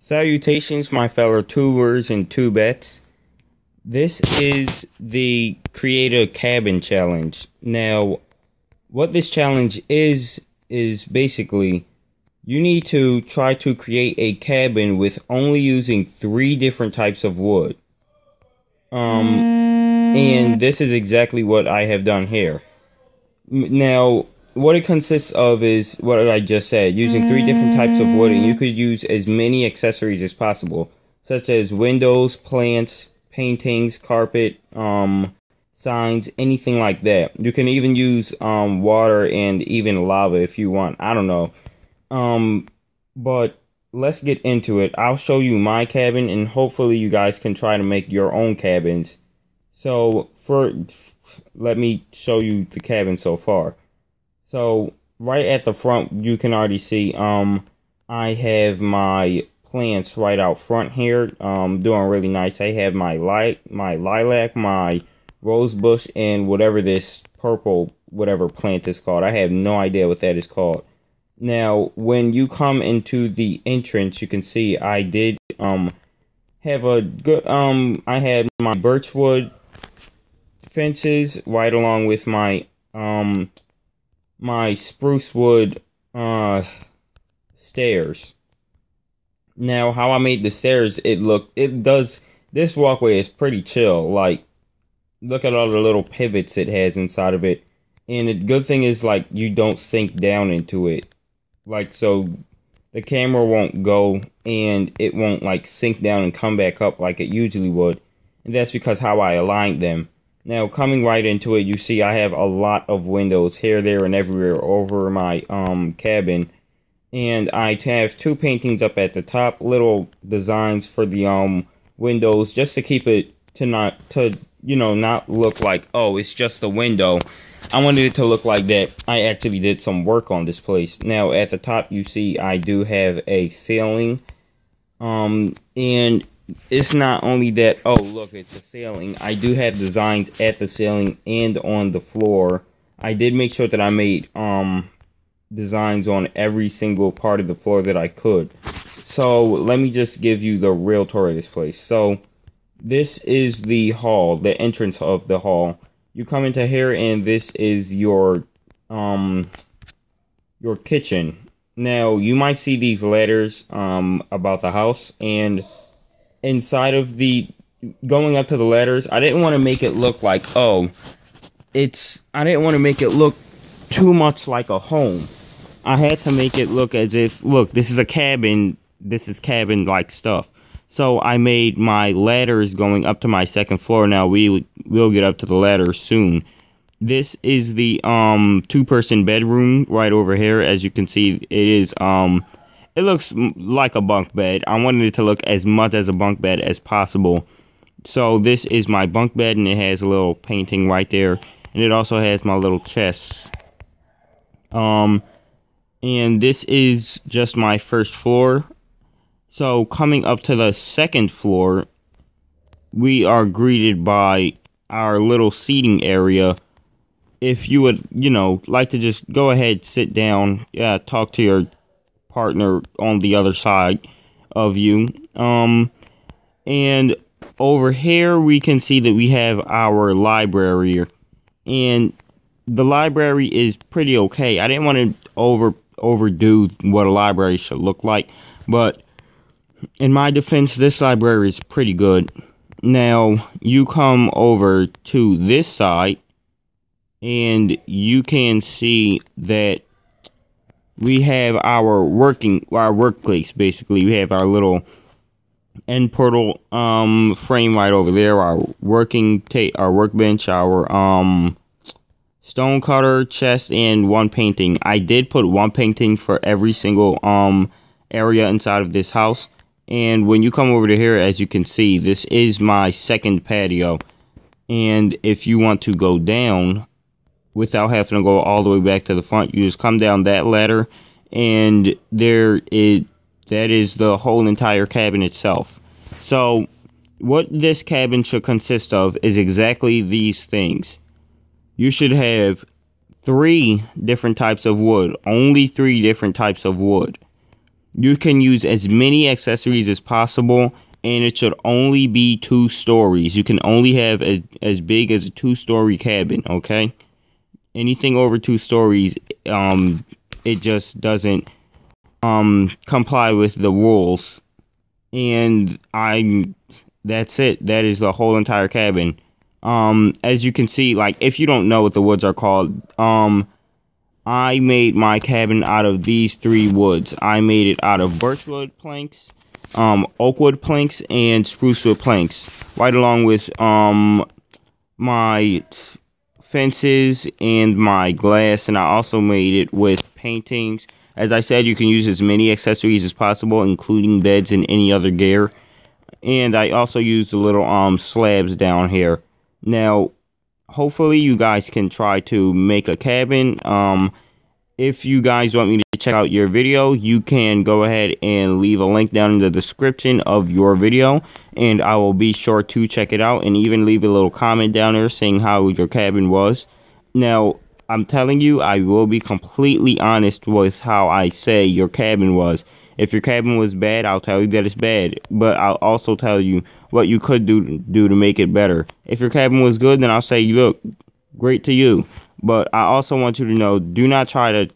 Salutations, my fellow tubers and tubettes. This is the Create a Cabin Challenge. Now, what this challenge is basically you need to try to create a cabin with only using 3 different types of wood. And this is exactly what I have done here. Now, what it consists of is what I just said, using 3 different types of wood, and you could use as many accessories as possible, such as windows, plants, paintings, carpet, signs, anything like that. You can even use water and even lava if you want. I don't know. But let's get into it. I'll show you my cabin, and hopefully you guys can try to make your own cabins. So, let me show you the cabin so far. So, right at the front, you can already see, I have my plants right out front here, doing really nice. I have my lilac, my rose bush, and whatever this purple, whatever plant is called. I have no idea what that is called. Now, when you come into the entrance, you can see I did, have a good, I had my birchwood fences right along with my, my spruce wood stairs. Now, how I made the stairs, this walkway is pretty chill. Like, look at all the little pivots it has inside of it. And the good thing is, like, you don't sink down into it. Like, so the camera won't go and it won't, like, sink down and come back up like it usually would. And that's because how I aligned them. Now, coming right into it, you see I have a lot of windows here, there, and everywhere over my cabin. And I have 2 paintings up at the top, little designs for the windows, just to keep it not look like, oh, it's just a window. I wanted it to look like that I actually did some work on this place. Now, at the top, you see I do have a ceiling. And it's not only that, oh, look, it's a ceiling. I do have designs at the ceiling and on the floor. I did make sure that I made designs on every single part of the floor that I could. So, let me just give you the real tour of this place. So, this is the hall, the entrance of the hall. You come into here, and this is your kitchen. Now, you might see these letters about the house, and inside of going up to the letters, I didn't want to make it look like, I didn't want to make it look too much like a home. I had to make it look as if, look, this is a cabin, this is cabin-like stuff. So I made my ladders going up to my 2nd floor. Now we will get up to the ladders soon. This is the 2-person bedroom right over here. As you can see, it looks like a bunk bed. I wanted it to look as much as a bunk bed as possible. So this is my bunk bed, and it has a little painting right there. And it also has my little chests. And this is just my 1st floor. So coming up to the 2nd floor, we are greeted by our little seating area. If you would, like to just go ahead, sit down, talk to your partner on the other side of you. And over here we can see that we have our library, and the library is pretty okay. I didn't want to overdo what a library should look like, but in my defense, this library is pretty good. Now, you come over to this side, and you can see that we have our workplace, basically. We have our little end portal frame right over there, our workbench, our stone cutter, chest, and 1 painting. I did put 1 painting for every single area inside of this house. And when you come over to here, as you can see, this is my 2nd patio. And if you want to go down without having to go all the way back to the front, you just come down that ladder, and that is the whole entire cabin itself. So what this cabin should consist of is exactly these things. You should have 3 different types of wood, only 3 different types of wood. You can use as many accessories as possible, and it should only be 2 stories. You can only have as big as a 2-story cabin, okay? Anything over 2 stories, it just doesn't comply with the rules. And that's it. That is the whole entire cabin. As you can see, like, if you don't know what the woods are called, I made my cabin out of these 3 woods. I made it out of birchwood planks, oakwood planks, and sprucewood planks, right along with my fences and my glass, and I also made it with paintings. As I said, you can use as many accessories as possible, including beds and any other gear. And I also used the little slabs down here. Now, hopefully you guys can try to make a cabin. If you guys want me to check out your video, you can go ahead and leave a link down in the description of your video, and I will be sure to check it out, and even leave a little comment down there saying how your cabin was. Now, I'm telling you, I will be completely honest with how I say your cabin was. If your cabin was bad, I'll tell you that it's bad, but I'll also tell you what you could do to make it better. If your cabin was good, then I'll say, look, great to you. But I also want you to know, do not try to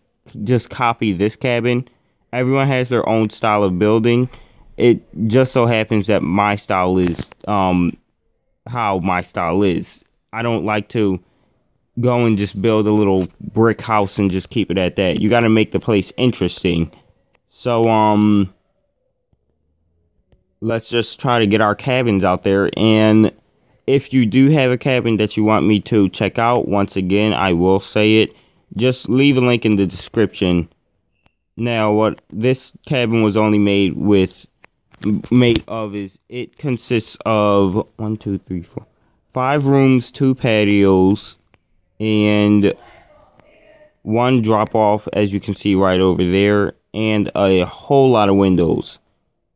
just copy this cabin. Everyone has their own style of building. It just so happens that my style is how my style is. I don't like to go and just build a little brick house and just keep it at that. You got to make the place interesting. So let's just try to get our cabins out there. And if you do have a cabin that you want me to check out, once again, I will say it. Just leave a link in the description. Now, what this cabin was only made of is, it consists of 5 rooms, 2 patios, and 1 drop off, as you can see right over there, and a whole lot of windows.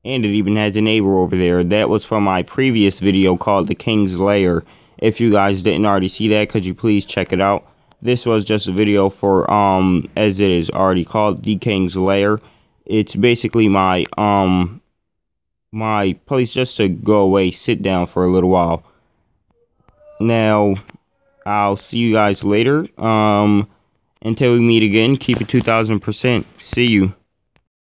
And it even has a neighbor over there. That was from my previous video called The King's Lair. If you guys didn't already see that, could you please check it out? This was just a video for, as it is already called, The King's Lair. It's basically my, my place just to go away, sit down for a little while. Now, I'll see you guys later. Until we meet again, keep it 2000%. See you.